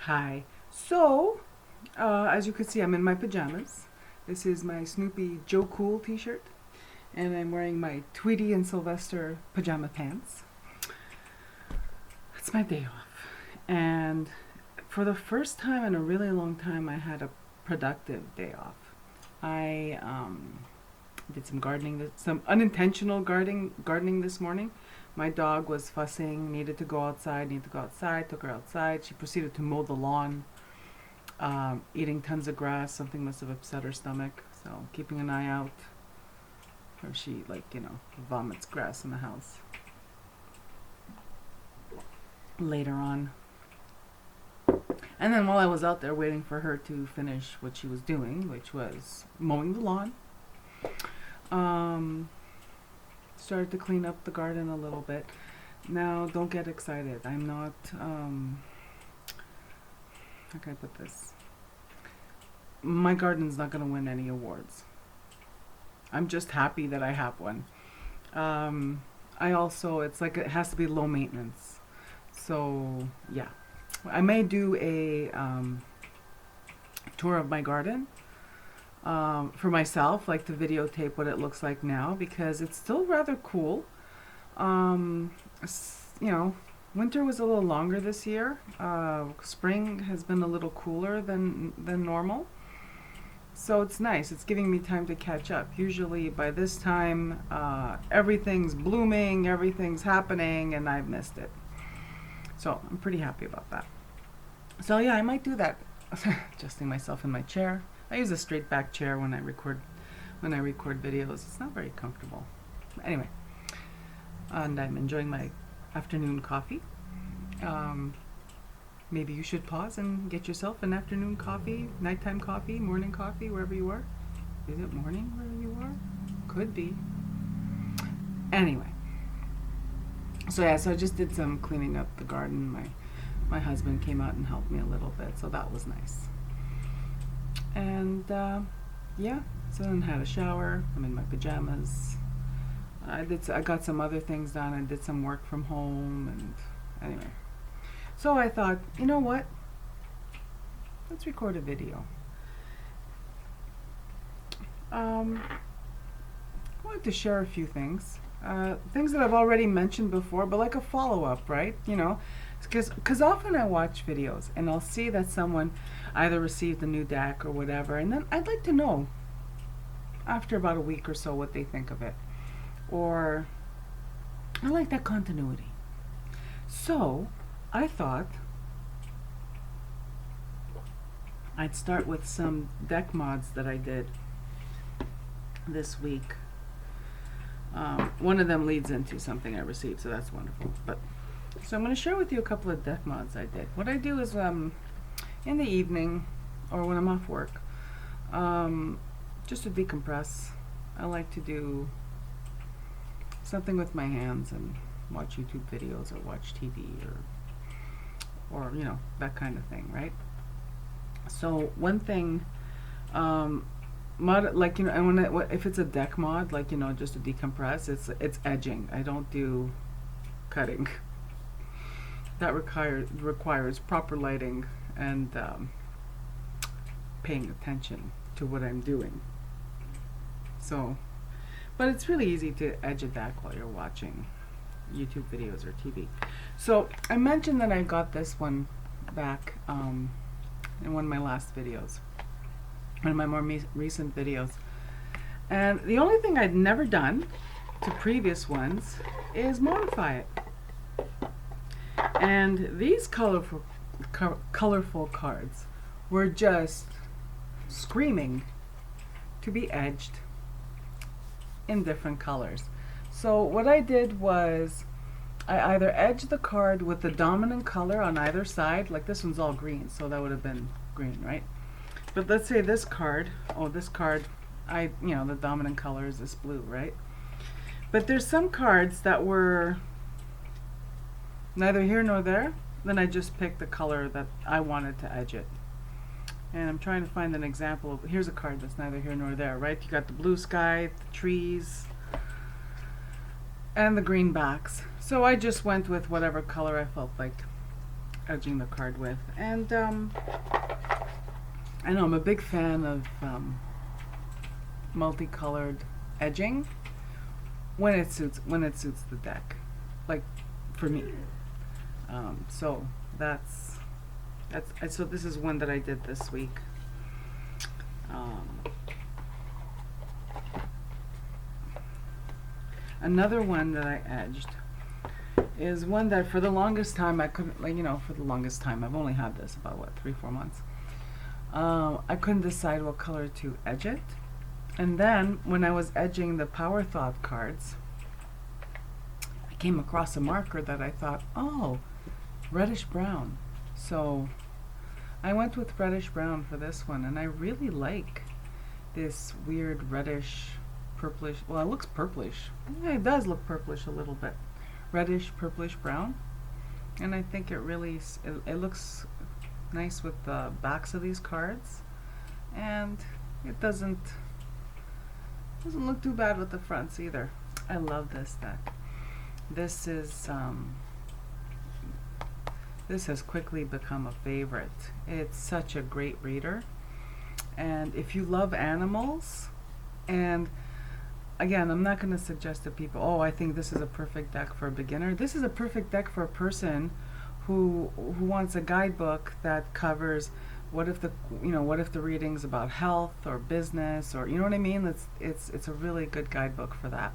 Hi. So, as you can see, I'm in my pajamas. This is my Snoopy Joe Cool t-shirt, and I'm wearing my Tweety and Sylvester pajama pants. It's my day off, and for the first time in a really long time, I had a productive day off. I did some gardening, some unintentional gardening this morning. My dog was fussing, needed to go outside, took her outside. She proceeded to mow the lawn, eating tons of grass. Something must have upset her stomach, so keeping an eye out. Or she, vomits grass in the house. Later on. And then while I was out there waiting for her to finish what she was doing, which was mowing the lawn, started to clean up the garden a little bit. Now, don't get excited. I'm not, how can I put this? My garden's not going to win any awards. I'm just happy that I have one. I also, it's like it has to be low maintenance. So, yeah. I may do a tour of my garden for myself, like to videotape what it looks like now, because it's still rather cool. Winter was a little longer this year. Spring has been a little cooler than normal. So it's nice. It's giving me time to catch up. Usually by this time, everything's blooming, everything's happening, and I've missed it. So I'm pretty happy about that. So yeah, I might do that. Adjusting myself in my chair. I use a straight back chair when I record videos. It's not very comfortable. Anyway, and I'm enjoying my afternoon coffee. Maybe you should pause and get yourself an afternoon coffee, nighttime coffee, morning coffee, wherever you are. Is it morning where you are? Could be. Anyway. So yeah, so I just did some cleaning up the garden. My husband came out and helped me a little bit, so that was nice. And yeah, so then had a shower. I'm in my pajamas. I got some other things done. I did some work from home, and anyway. So I thought, you know what? Let's record a video. I wanted to share a few things. Things that I've already mentioned before, but like a follow-up, right? Because often I watch videos and I'll see that someone either received a new deck or whatever, and then I'd like to know after about a week or so what they think of it. Or I like that continuity. So I thought I'd start with some deck mods that I did this week. One of them leads into something I received, so that's wonderful. So I'm going to share with you a couple of deck mods I did. What I do is in the evening or when I'm off work, just to decompress, I like to do something with my hands and watch YouTube videos or watch TV or that kind of thing, right? So one thing, mod, and if it's a deck mod, just to decompress, it's edging. I don't do cutting. That requires proper lighting and paying attention to what I'm doing. So, but it's really easy to edge a deck while you're watching YouTube videos or TV. So I mentioned that I got this one back in one of my last videos, one of my more recent videos. And the only thing I'd never done to previous ones is modify it. And these colorful cards were just screaming to be edged in different colors. So what I did was I either edged the card with the dominant color on either side, like this one's all green, so that would have been green, right? But let's say this card, the dominant color is this blue, right? But there's some cards that were neither here nor there, then I just picked the color that I wanted to edge it. And I'm trying to find an example of, here's a card that's neither here nor there, right? You got the blue sky, the trees, and the green backs. So I just went with whatever color I felt like edging the card with. And I know I'm a big fan of multicolored edging when it suits the deck, like for me. So that's so this is one that I did this week. Another one that I edged is one that for the longest time I couldn't, for the longest time, I've only had this about 3-4 months. I couldn't decide what color to edge it. And then when I was edging the Power Thought cards, I came across a marker that I thought, oh, reddish brown. So I went with reddish brown for this one, and I really like this weird reddish purplish, well, it looks purplish. Yeah, it does look purplish a little bit. Reddish purplish brown. And I think it really, it looks nice with the backs of these cards. And it doesn't look too bad with the fronts either. I love this deck. This is this has quickly become a favorite. It's such a great reader. And if you love animals, and again, I'm not going to suggest to people, oh, I think this is a perfect deck for a beginner. This is a perfect deck for a person who wants a guidebook that covers what if the reading's about health or business, or you know what I mean? It's a really good guidebook for that.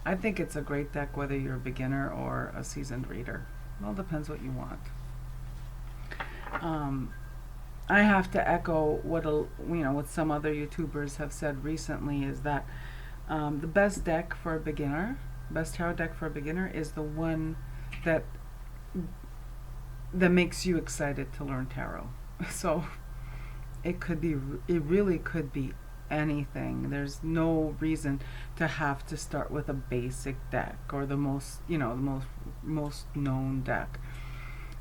I think it's a great deck whether you're a beginner or a seasoned reader. It all depends what you want. I have to echo what some other YouTubers have said recently, is that the best deck for a beginner, best tarot deck for a beginner, is the one that makes you excited to learn tarot. So it really could be anything. There's no reason to have to start with a basic deck or the most known deck.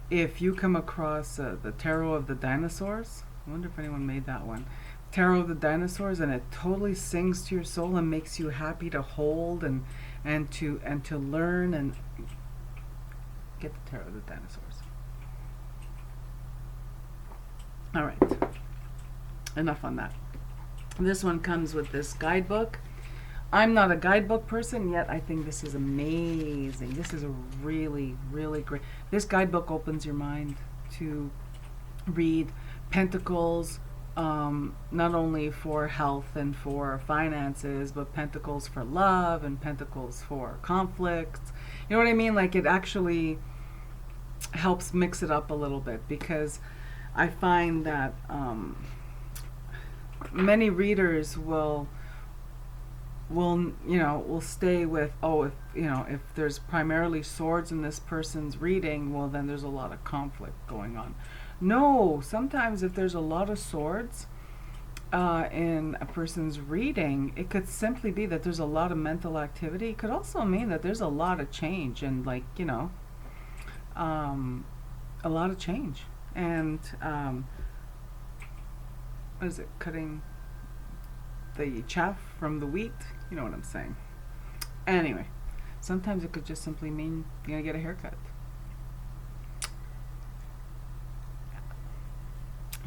If you come across the Tarot of the Dinosaurs, I wonder if anyone made that one. Tarot of the Dinosaurs, and it totally sings to your soul and makes you happy to hold and to learn, and get the Tarot of the Dinosaurs. All right, enough on that. This one comes with this guidebook. I'm not a guidebook person, yet I think this is amazing. This is a really, really great. This guidebook opens your mind to read pentacles, not only for health and for finances, but pentacles for love and pentacles for conflicts. You know what I mean? Like, it actually helps mix it up a little bit, because I find that many readers will stay with, if there's primarily swords in this person's reading, well, then there's a lot of conflict going on. No, sometimes if there's a lot of swords in a person's reading, it could simply be that there's a lot of mental activity. It could also mean that there's a lot of change, and a lot of change. And what is it, cutting the chaff from the wheat? You know what I'm saying. Anyway, sometimes it could just simply mean you're going to get a haircut.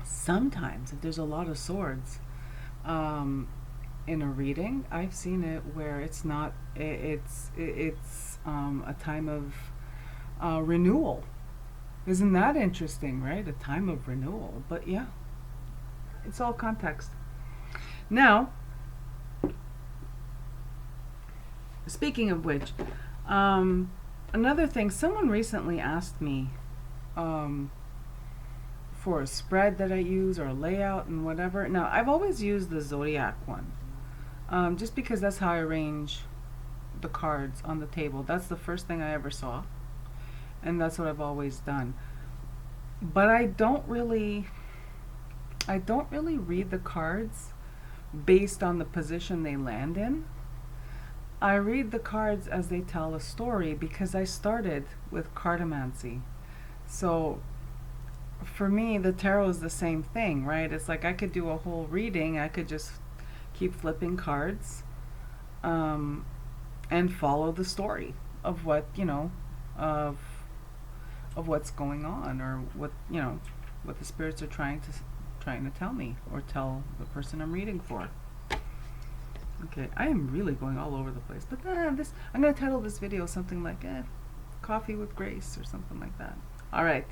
Sometimes, if there's a lot of swords in a reading, I've seen it where it's not, it's a time of renewal. Isn't that interesting, right? A time of renewal. But yeah, it's all context. Now, speaking of which, another thing, someone recently asked me for a spread that I use, or a layout and whatever. Now, I've always used the Zodiac one, just because that's how I arrange the cards on the table. That's the first thing I ever saw, and that's what I've always done. But I don't really read the cards based on the position they land in. I read the cards as they tell a story, because I started with cartomancy. So for me, the tarot is the same thing, right? It's like I could do a whole reading. I could just keep flipping cards and follow the story of what, of what's going on, or what, you know, what the spirits are trying to tell me or tell the person I'm reading for. Okay, I am really going all over the place, but this, I'm going to title this video something like Coffee with Grace or something like that. All right,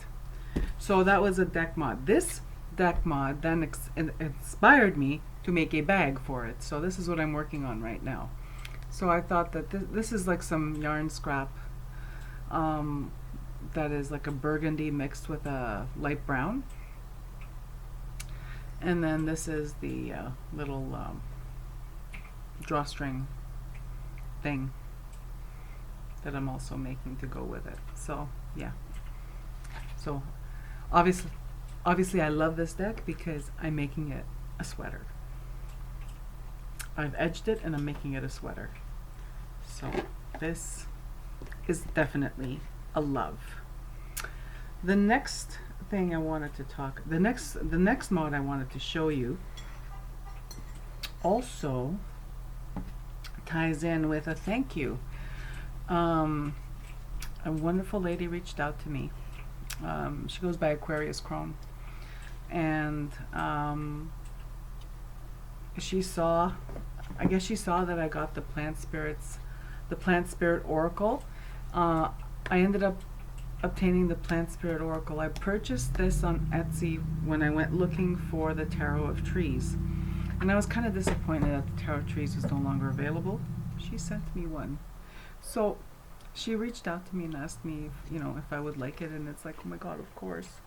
so that was a deck mod. This deck mod then inspired me to make a bag for it. So this is what I'm working on right now. So I thought that this is like some yarn scrap that is like a burgundy mixed with a light brown. And then this is the little drawstring thing that I'm also making to go with it. So yeah. So obviously I love this deck because I'm making it a sweater. I've edged it and I'm making it a sweater. So this is definitely a love. The next thing I wanted to talk, the next mod I wanted to show you also ties in with a thank you. A wonderful lady reached out to me. She goes by Aquarius Chrome, and she saw, I guess she saw that I got the Plant Spirit Oracle. I ended up obtaining the Plant Spirit Oracle. I purchased this on Etsy when I went looking for the Tarot of Trees, and I was kind of disappointed that the Tarot of Trees was no longer available. She sent me one. So she reached out to me and asked me if, you know, if I would like it, and it's like, oh my god, of course.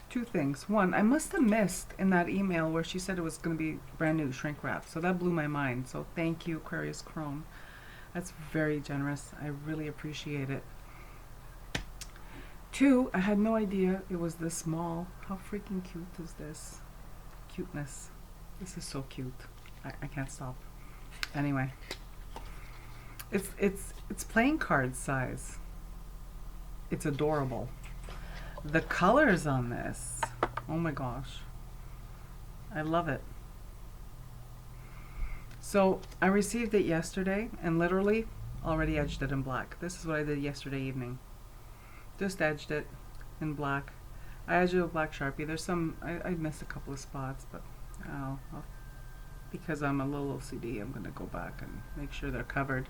Two things. One, I must have missed in that email where she said it was going to be brand new shrink wrap, so that blew my mind. So thank you, Aquarius Chrome. That's very generous. I really appreciate it. Two, I had no idea it was this small. How freaking cute is this? Cuteness. This is so cute. I can't stop. Anyway, it's playing card size. It's adorable. The colors on this, oh my gosh, I love it. So I received it yesterday and literally already edged it in black. This is what I did yesterday evening. Just edged it in black. I edged it with black Sharpie. There's some, I missed a couple of spots, but because I'm a little OCD, I'm going to go back and make sure they're covered.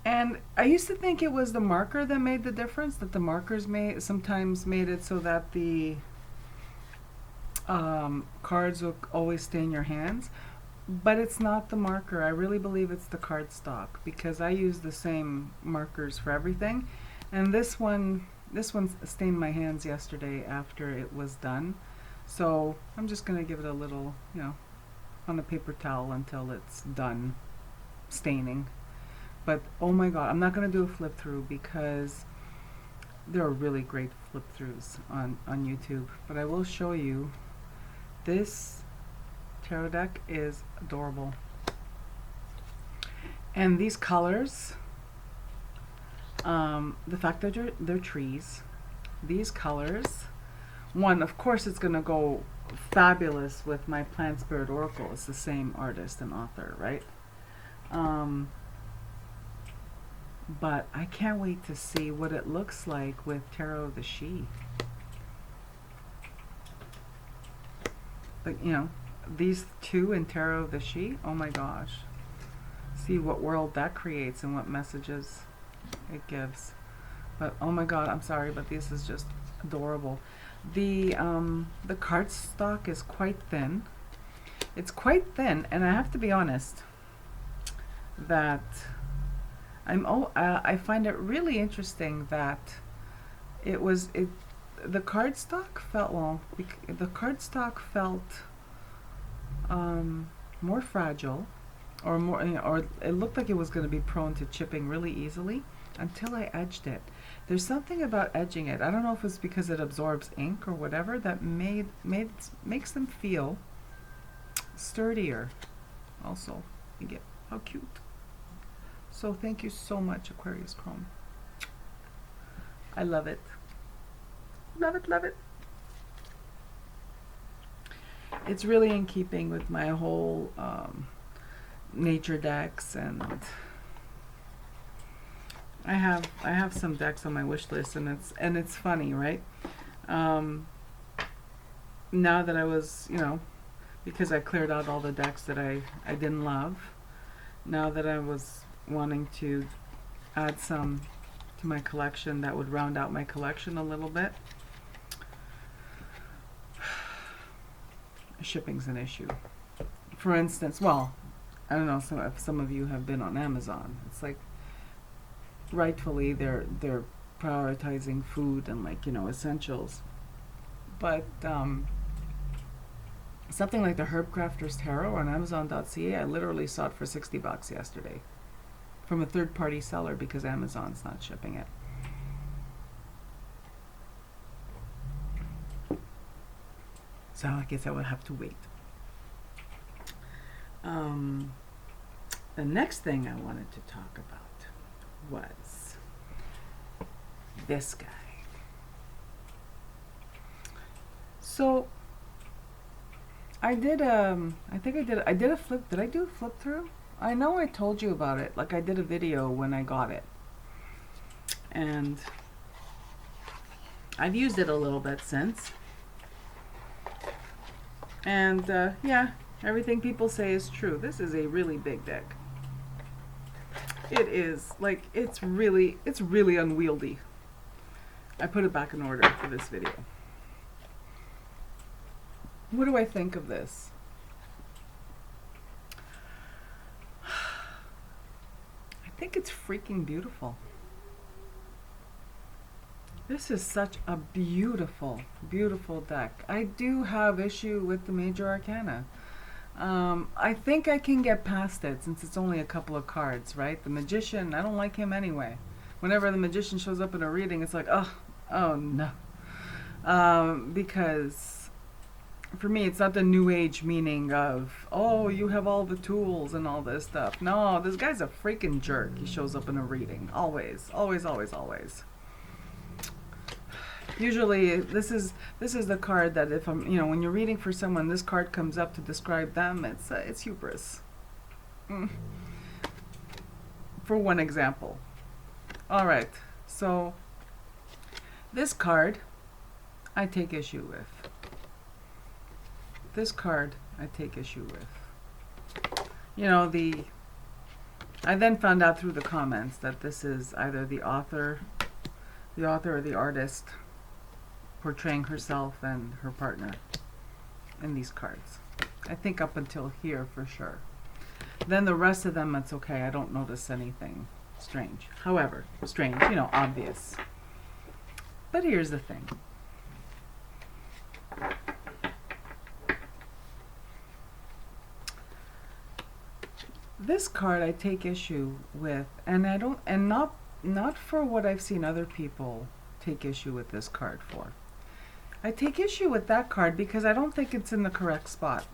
And I used to think it was the marker that made the difference, that the markers sometimes made it so that the cards will always stay in your hands. But it's not the marker. I really believe it's the cardstock, because I use the same markers for everything. And this one stained my hands yesterday after it was done. So I'm just going to give it a little, you know, on a paper towel until it's done staining. But oh my god, I'm not going to do a flip through because there are really great flip throughs on YouTube. But I will show you, this tarot deck is adorable. And these colors, the fact that they're trees, these colors, one, of course it's going to go fabulous with my Plant Spirit Oracle. It's the same artist and author, right? But I can't wait to see what it looks like with Tarot of the She. But you know, these two in Tarot of the She, oh my gosh. See what world that creates and what messages it gives. But oh my god, I'm sorry, but this is just adorable. The cardstock is quite thin. It's quite thin, and I have to be honest that I find it really interesting that the cardstock felt more fragile, or more, you know, or it looked like it was going to be prone to chipping really easily until I edged it. There's something about edging it. I don't know if it's because it absorbs ink or whatever that makes them feel sturdier. Also, you get how cute. So thank you so much, Aquarius Chrome. I love it. Love it, love it. It's really in keeping with my whole nature decks and I have some decks on my wish list, and it's funny, right? Now that I was, because I cleared out all the decks that I didn't love, now that I was wanting to add some to my collection that would round out my collection a little bit, shipping's an issue. For instance, well, I don't know if some of you have been on Amazon. It's like, rightfully they're prioritizing food and essentials, but something like the Herb Crafter's Tarot on Amazon.ca, I literally saw it for $60 yesterday from a third-party seller because Amazon's not shipping it. So I guess I would have to wait. The next thing I wanted to talk about was this guy. So I did I did a flip. Did I do a flip through? I know I told you about it. Like, I did a video when I got it, and I've used it a little bit since. And yeah, everything people say is true. This is a really big deck. It is, like, it's really unwieldy. I put it back in order for this video. What do I think of this? I think it's freaking beautiful. This is such a beautiful, beautiful deck. I do have issue with the Major Arcana. I think I can get past it since it's only a couple of cards, right? The Magician, I don't like him anyway. Whenever the Magician shows up in a reading, it's like, oh no. Because for me, it's not the new age meaning of, oh, you have all the tools and all this stuff. No, this guy's a freaking jerk. He shows up in a reading. Always, always, always, always. Usually, this is the card that if I'm, when you're reading for someone, this card comes up to describe them. It's hubris. For one example. All right, so this card, I take issue with. This card, I take issue with. I then found out through the comments that this is either the author or the artist portraying herself and her partner in these cards. I think up until here for sure. Then the rest of them, it's okay. I don't notice anything strange. However, strange, obvious. But here's the thing. This card I take issue with, and not for what I've seen other people take issue with this card for. I take issue with that card because I don't think it's in the correct spot.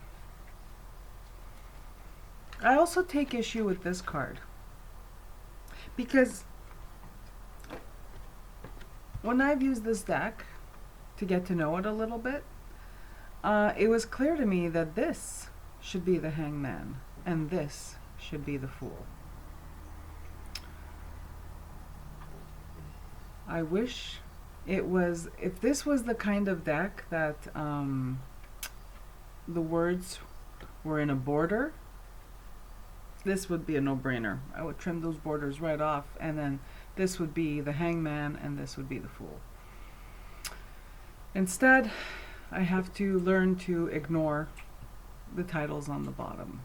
I also take issue with this card because when I've used this deck to get to know it a little bit, it was clear to me that this should be the Hangman and this should be the Fool. I wish it was, if this was the kind of deck that the words were in a border, this would be a no-brainer. I would trim those borders right off, and then this would be the Hangman and this would be the Fool. Instead, I have to learn to ignore the titles on the bottom.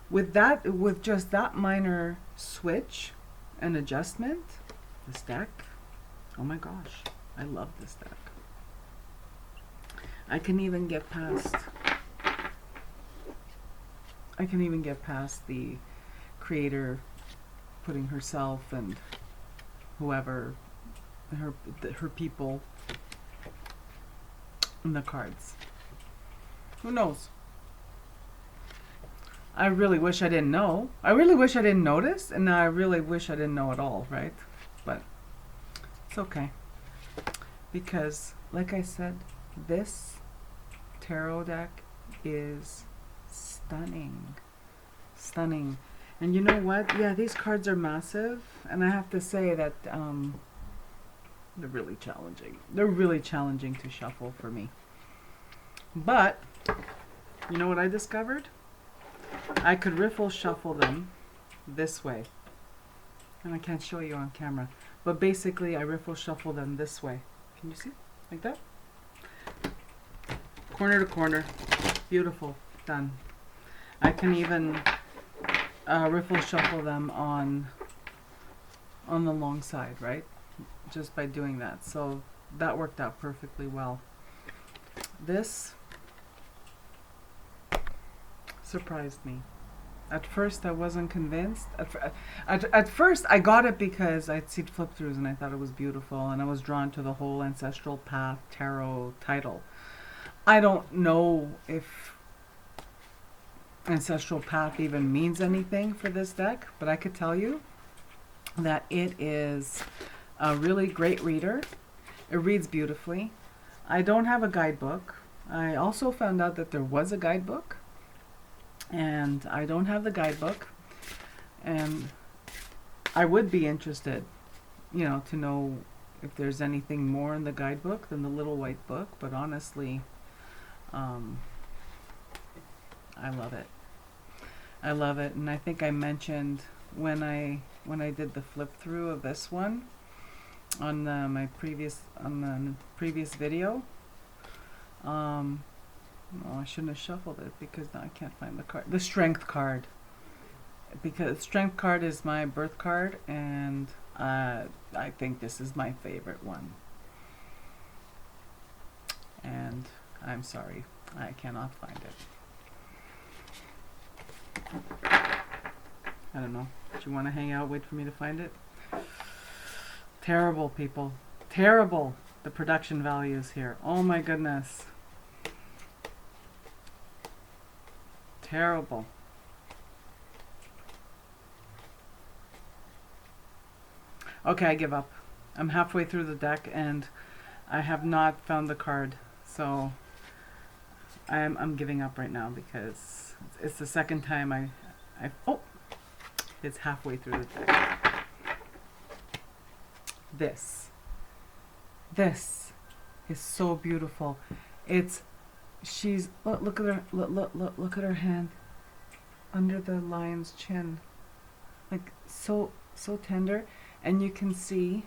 With just that minor switch and adjustment, this deck, oh my gosh, I love this deck. I can even get past the creator putting herself and whoever, her people in the cards. Who knows? I really wish I didn't know. I really wish I didn't notice, and now I really wish I didn't know at all, right? But it's okay. Because, like I said, this tarot deck is stunning. Stunning. And you know what? Yeah, these cards are massive, and I have to say that they're really challenging. They're really challenging to shuffle for me. But you know what I discovered? I could riffle shuffle them this way. And I can't show you on camera. But basically, I riffle shuffle them this way. Can you see? Like that? Corner to corner. Beautiful. Done. I can even riffle shuffle them on the long side, right? Just by doing that. So that worked out perfectly well. This surprised me. At first, I wasn't convinced. At first, I got it because I'd seen flip-throughs and I thought it was beautiful, and I was drawn to the whole Ancestral Path Tarot title. I don't know if Ancestral Path even means anything for this deck, but I could tell you that it is a really great reader. It reads beautifully. I don't have a guidebook. I also found out that there was a guidebook, and I don't have the guidebook, and I would be interested, you know, to know if there's anything more in the guidebook than the little white book, but honestly, I love it. I love it, and I think I mentioned when I did the flip through of this one on the previous video. Oh, I shouldn't have shuffled it because now I can't find the card. The Strength card, because Strength card is my birth card, and I think this is my favorite one. And I'm sorry, I cannot find it. I don't know. Do you want to hang out, wait for me to find it? Terrible, people. Terrible, the production values here. Oh my goodness. Terrible. Okay, I give up. I'm halfway through the deck and I have not found the card. So I'm giving up right now because it's the second time oh, it's halfway through the deck. This is so beautiful. She's look at her, look at her hand under the lion's chin, like so tender, and you can see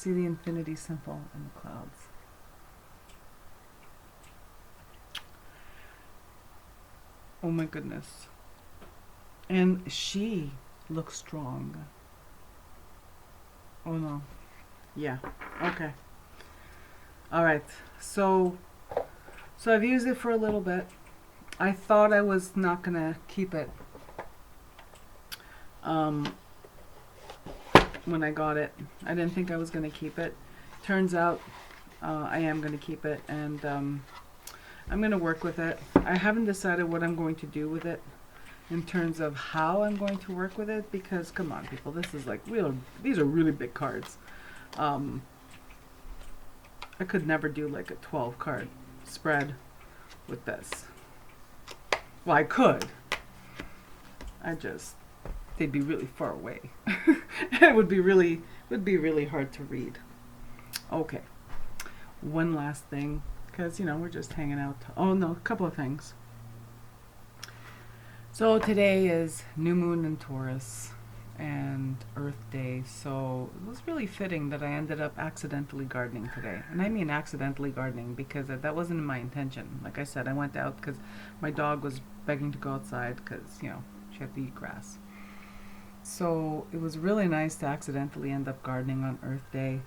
the infinity symbol in the clouds. Oh my goodness. And she looks strong. Oh no. Yeah. Okay. All right. So I've used it for a little bit. I thought I was not gonna keep it when I got it. I didn't think I was gonna keep it. Turns out I am gonna keep it, and I'm gonna work with it. I haven't decided what I'm going to do with it in terms of how I'm going to work with it, because come on people, this is like these are really big cards. I could never do like a 12 card spread with this. Well, I could. They'd be really far away. It would be really hard to read. Okay. One last thing, because you know we're just hanging out. Oh no, a couple of things. So today is new moon in Taurus and Earth Day, so it was really fitting that I ended up accidentally gardening today. And I mean accidentally gardening because that wasn't my intention. Like I said, I went out because my dog was begging to go outside because, you know, she had to eat grass. So it was really nice to accidentally end up gardening on Earth Day.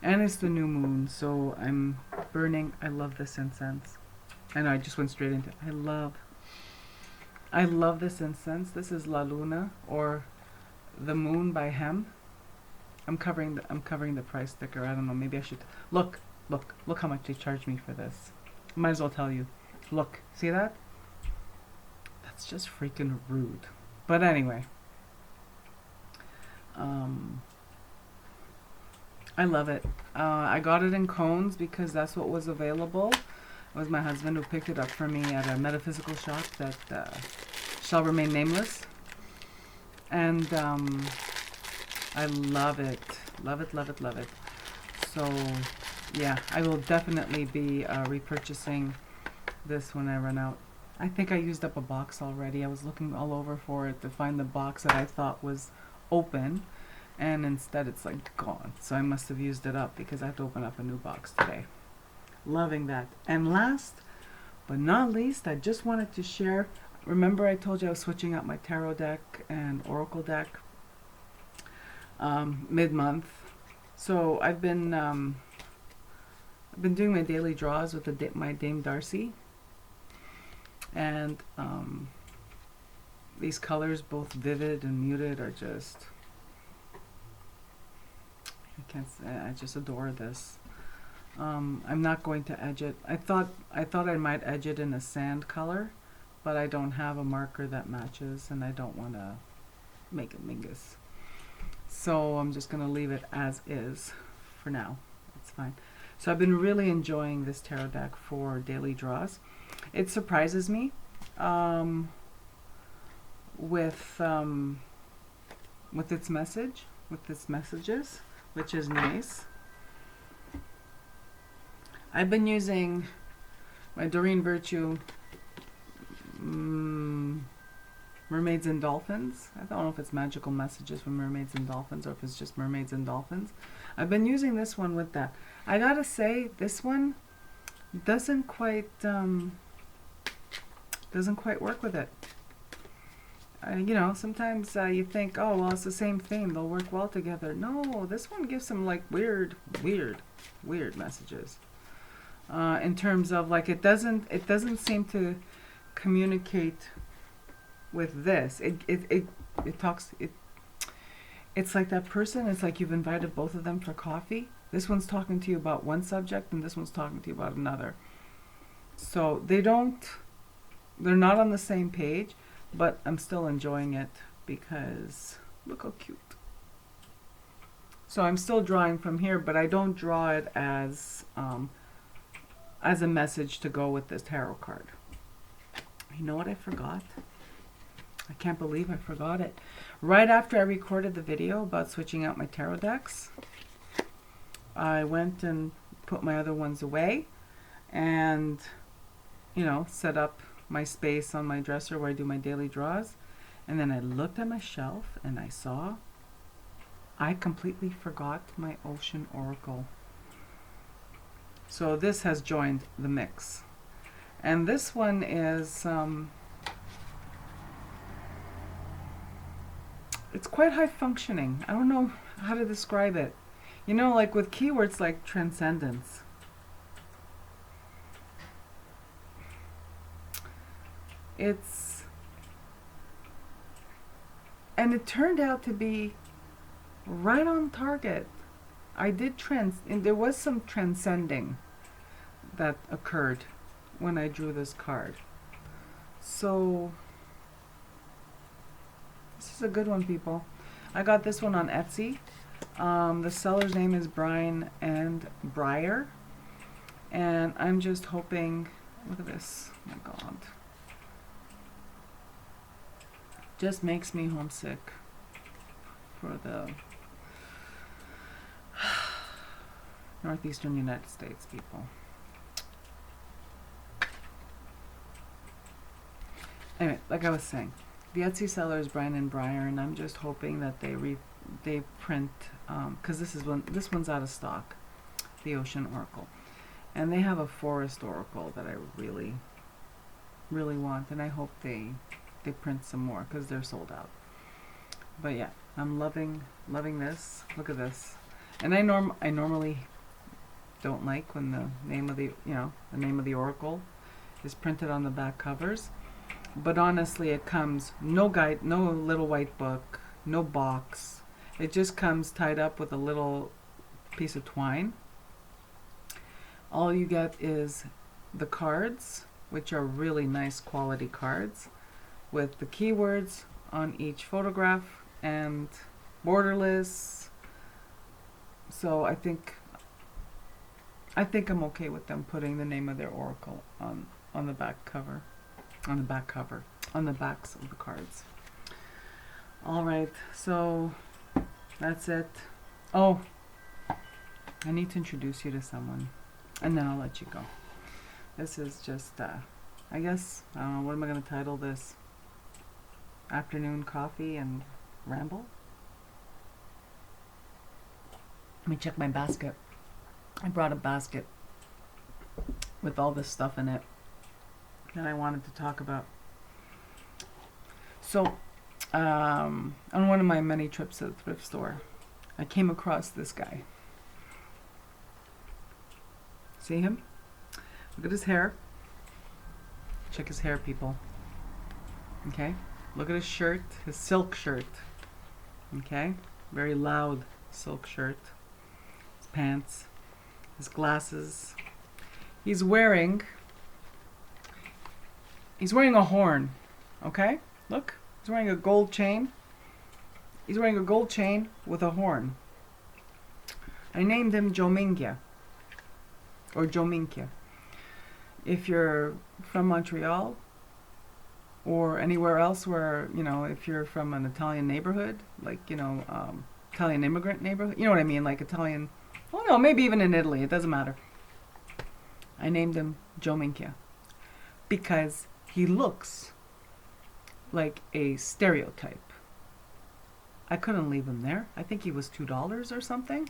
And it's the new moon, so I'm burning. I love this incense. I know I just went straight into it. I love this incense. This is La Luna, or The Moon by Hem. I'm covering the price sticker. I don't know, maybe I should look how much they charged me for this. Might as well tell you. Look, see that? That's just freaking rude. But anyway, I love it. I got it in cones because that's what was available. It was my husband who picked it up for me at a metaphysical shop that shall remain nameless. And I love it. Love it, love it, love it. So, yeah, I will definitely be repurchasing this when I run out. I think I used up a box already. I was looking all over for it to find the box that I thought was open, and instead it's like gone. So I must have used it up because I have to open up a new box today. Loving that. And last but not least, I just wanted to share, remember I told you I was switching out my tarot deck and oracle deck mid-month. So I've been doing my daily draws with my Dame Darcy, and these colors, both vivid and muted, are just, I just adore this. I'm not going to edge it. I thought I might edge it in a sand color, but I don't have a marker that matches, and I don't want to make it mingus. So I'm just going to leave it as is for now. It's fine. So I've been really enjoying this tarot deck for daily draws. It surprises me with its message, with its messages, which is nice. I've been using my Doreen Virtue Mermaids and Dolphins. I don't know if it's magical messages from Mermaids and Dolphins or if it's just Mermaids and Dolphins. I've been using this one with that. I gotta say, this one doesn't quite work with it. You know, sometimes you think, oh well, it's the same theme, they'll work well together. No, this one gives some like weird messages. In terms of like, it doesn't seem to communicate with this. It's like that person, it's like you've invited both of them for coffee. This one's talking to you about one subject and this one's talking to you about another. So they're not on the same page, but I'm still enjoying it because look how cute. So I'm still drawing from here, but I don't draw it as a message to go with this tarot card. You know what I forgot? I can't believe I forgot it. Right after I recorded the video about switching out my tarot decks, I went and put my other ones away and, you know, set up my space on my dresser where I do my daily draws. And then I looked at my shelf and I saw I completely forgot my Ocean Oracle. So this has joined the mix. And this one is, it's quite high functioning. I don't know how to describe it. You know, like with keywords like transcendence. And it turned out to be right on target. And there was some transcending that occurred when I drew this card. So this is a good one, people. I got this one on Etsy. The seller's name is Brian and Breyer. And I'm just hoping, look at this, oh my God. Just makes me homesick for the northeastern United States, people. Anyway, like I was saying, the Etsy seller is Brian and Breyer, and I'm just hoping that they print, because this one's out of stock, the Ocean Oracle, and they have a Forest Oracle that I really want, and I hope they print some more because they're sold out. But yeah, I'm loving this. Look at this. And I normally don't like when the name of the oracle is printed on the back covers. But honestly, it comes no guide, no little white book, no box. It just comes tied up with a little piece of twine. All you get is the cards, which are really nice quality cards, with the keywords on each photograph and borderless. So I think I think I'm okay with them putting the name of their oracle on the back cover, on the backs of the cards. All right, so that's it. Oh, I need to introduce you to someone, and then I'll let you go. This is just, I guess, I don't know, what am I going to title this? Afternoon coffee and ramble? Let me check my basket. I brought a basket with all this stuff in it that I wanted to talk about. So, on one of my many trips to the thrift store, I came across this guy. See him? Look at his hair. Check his hair, people. Okay? Look at his shirt, his silk shirt. Okay? Very loud silk shirt. His pants, his glasses. He's wearing a horn. Okay? Look. He's wearing a gold chain. He's wearing a gold chain with a horn. I named him Jomingya. Or Jominkia. If you're from Montreal or anywhere else where, you know, if you're from an Italian neighborhood, like, you know, Italian immigrant neighborhood, you know what I mean, like Italian, oh no, maybe even in Italy, it doesn't matter. I named him Jominkia because he looks like a stereotype. I couldn't leave him there. I think he was $2 or something.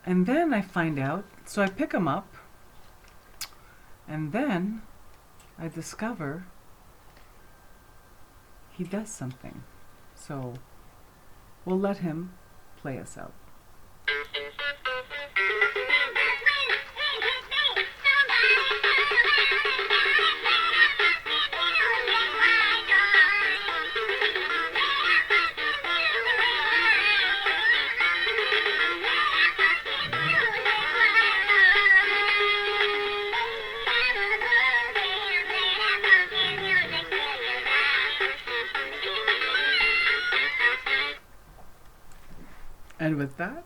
And then I find out, so I pick him up, and then I discover he does something. So we'll let him play us out. And with that,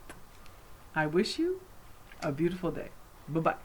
I wish you a beautiful day. Bye-bye.